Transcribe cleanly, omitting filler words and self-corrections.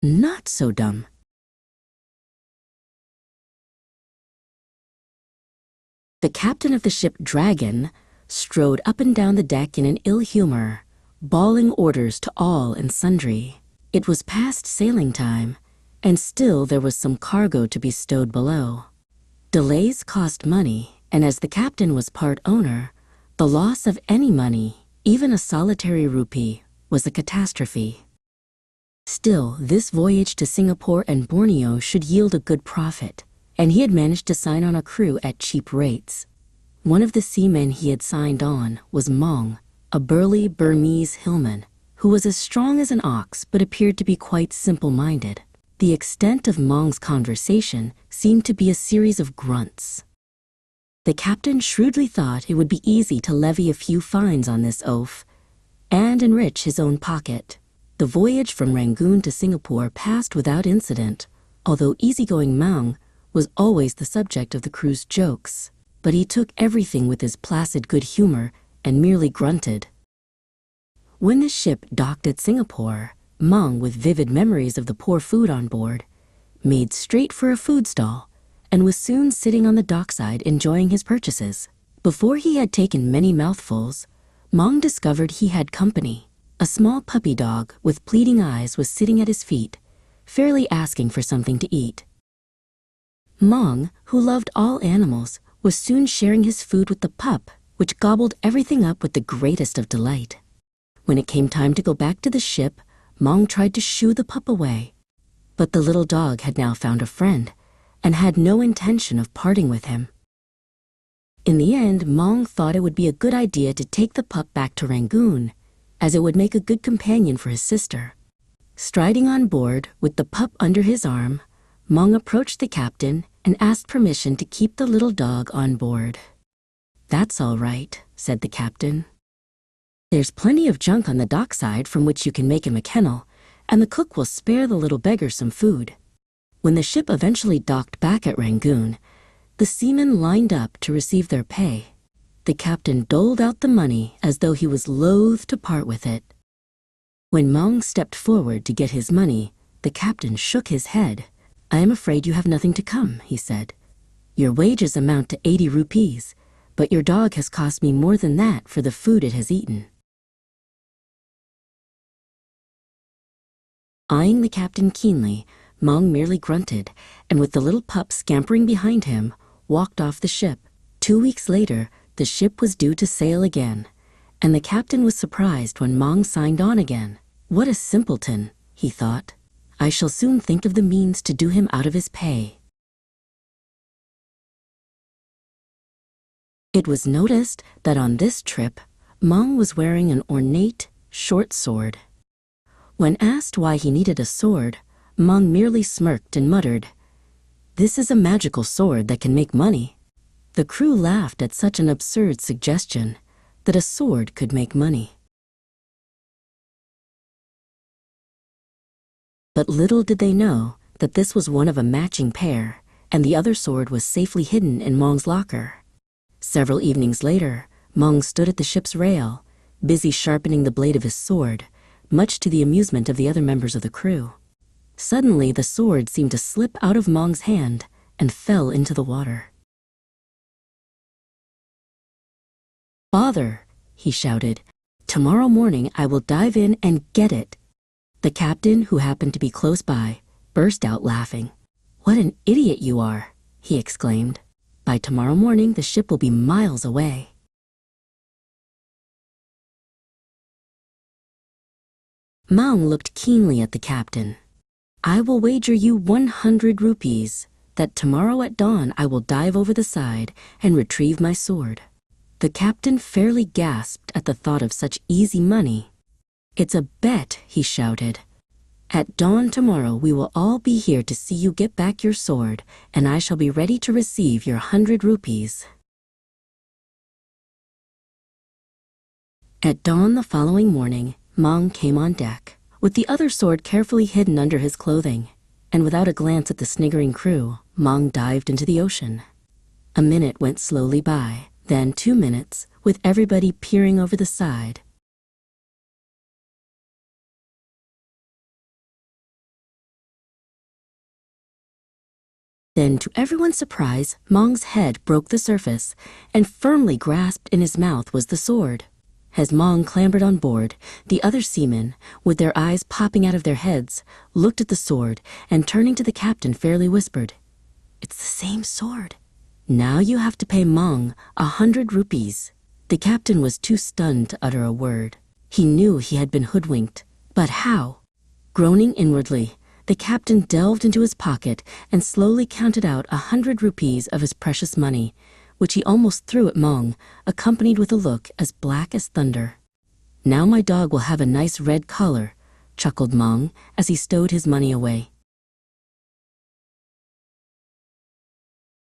Not so dumb. The captain of the ship Dragon strode up and down the deck in an ill humor, bawling orders to all and sundry. It was past sailing time, and still there was some cargo to be stowed below. Delays cost money, and as the captain was part owner, the loss of any money, even a solitary rupee, was a catastrophe. Still, this voyage to Singapore and Borneo should yield a good profit, and he had managed to sign on a crew at cheap rates. One of the seamen he had signed on was Mong, a burly Burmese hillman, who was as strong as an ox but appeared to be quite simple-minded. The extent of Mong's conversation seemed to be a series of grunts. The captain shrewdly thought it would be easy to levy a few fines on this oaf and enrich his own pocket. The voyage from Rangoon to Singapore passed without incident, although easygoing Mong was always the subject of the crew's jokes, but he took everything with his placid good humor and merely grunted. When the ship docked at Singapore, Mong, with vivid memories of the poor food on board, made straight for a food stall and was soon sitting on the dockside enjoying his purchases. Before he had taken many mouthfuls, Mong discovered he had company. A small puppy dog with pleading eyes was sitting at his feet, fairly asking for something to eat. Mong, who loved all animals, was soon sharing his food with the pup, which gobbled everything up with the greatest of delight. When it came time to go back to the ship, Mong tried to shoo the pup away, but the little dog had now found a friend and had no intention of parting with him. In the end, Mong thought it would be a good idea to take the pup back to Rangoon, as it would make a good companion for his sister. Striding on board with the pup under his arm, Mong approached the captain and asked permission to keep the little dog on board. "That's all right," said the captain. "There's plenty of junk on the dockside from which you can make him a kennel, and the cook will spare the little beggar some food." When the ship eventually docked back at Rangoon, the seamen lined up to receive their pay. The captain doled out the money as though he was loath to part with it. When Mong stepped forward to get his money, the captain shook his head. "I am afraid you have nothing to come," he said. "Your wages amount to 80 rupees, but your dog has cost me more than that for the food it has eaten." Eyeing the captain keenly, Mong merely grunted, and with the little pup scampering behind him, walked off the ship. 2 weeks later, the ship was due to sail again, and the captain was surprised when Mong signed on again. "What a simpleton," he thought. "I shall soon think of the means to do him out of his pay." It was noticed that on this trip, Mong was wearing an ornate, short sword. When asked why he needed a sword, Mong merely smirked and muttered, "This is a magical sword that can make money." The crew laughed at such an absurd suggestion that a sword could make money. But little did they know that this was one of a matching pair, and the other sword was safely hidden in Mong's locker. Several evenings later, Mong stood at the ship's rail, busy sharpening the blade of his sword, much to the amusement of the other members of the crew. Suddenly, the sword seemed to slip out of Mong's hand and fell into the water. "Father," he shouted, "tomorrow morning I will dive in and get it." The captain, who happened to be close by, burst out laughing. "What an idiot you are," he exclaimed. "By tomorrow morning the ship will be miles away." Mong looked keenly at the captain. "I will wager you 100 rupees that tomorrow at dawn I will dive over the side and retrieve my sword." The captain fairly gasped at the thought of such easy money. "It's a bet," he shouted. "At dawn tomorrow we will all be here to see you get back your sword, and I shall be ready to receive your 100 rupees. At dawn the following morning, Mong came on deck, with the other sword carefully hidden under his clothing, and without a glance at the sniggering crew, Mong dived into the ocean. A minute went slowly by, then 2 minutes, with everybody peering over the side. Then, to everyone's surprise, Mong's head broke the surface, and firmly grasped in his mouth was the sword. As Mong clambered on board, the other seamen, with their eyes popping out of their heads, looked at the sword and, turning to the captain, fairly whispered, "It's the same sword. Now you have to pay Mong 100 rupees." The captain was too stunned to utter a word. He knew he had been hoodwinked, but how? Groaning inwardly, the captain delved into his pocket and slowly counted out 100 rupees of his precious money, which he almost threw at Mong, accompanied with a look as black as thunder. "Now my dog will have a nice red collar," chuckled Mong as he stowed his money away.